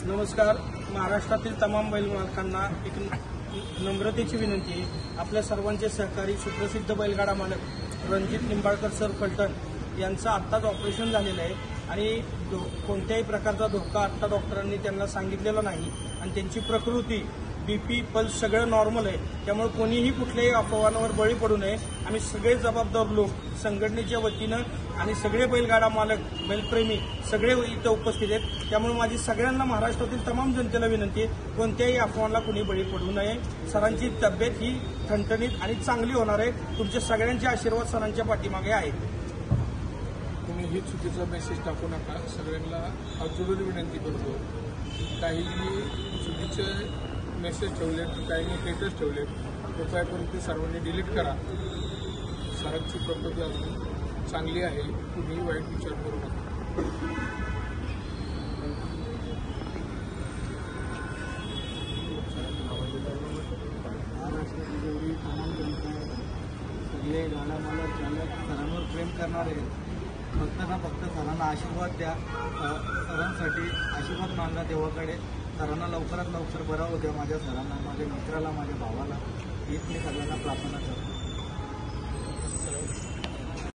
नमस्कार. महाराष्ट्रातील तमाम बैल मालकांना एक नम्रतेची विनंती आहे. आपल्या सर्वांचे सहकारी सुप्रसिद्ध बैलगाडा मालक रणजित निंबाळकर सर फलटण यांचं आत्ताच ऑपरेशन झालेलं आहे आणि कोणत्याही प्रकारचा धोका आत्ता डॉक्टरांनी त्यांना सांगितलेला नाही आणि त्यांची प्रकृती बीपी पल्स सगळं नॉर्मल आहे. त्यामुळे कोणीही कुठल्याही अफवांवर बळी पडू नये. आम्ही सगळे जबाबदार लोक संघटनेच्या वतीनं आणि सगळे बैलगाडा मालक बैलप्रेमी सगळे इथं उपस्थित आहेत. त्यामुळे माझी सगळ्यांना महाराष्ट्रातील तमाम जनतेला विनंती आहे, कोणत्याही अफवांना कोणी बळी पडू नये. सरांची तब्येत ही ठणठणीत आणि चांगली होणार आहे. तुमचे सगळ्यांचे आशीर्वाद सरांच्या पाठीमागे आहेत. तुम्ही ही चुकीचा मेसेज टाकू नका. सगळ्यांना हात जोडून विनंती करतो. काही चुकीचे मेसेज ठेवले, काही स्टेटस ठेवले, कृपया करून ते सर्वांनी डिलीट करा. सरांची प्रकृती अजून चांगली आहे. तुम्ही वाईट विचार करू नका. महाराष्ट्रातील जेवढी तमाम जनता आहे, सगळे गाडा मालक चालक सरांवर प्रेम करणारे फक्त ना फक्त सरांना आशीर्वाद द्या. सरांसाठी आशीर्वाद मागा देवाकडे. सरांना लवकरात लवकर बरा होत्या. माझ्या सरांना, माझ्या मित्राला, माझ्या भावाला हीच मी सगळ्यांना प्रार्थना करतो.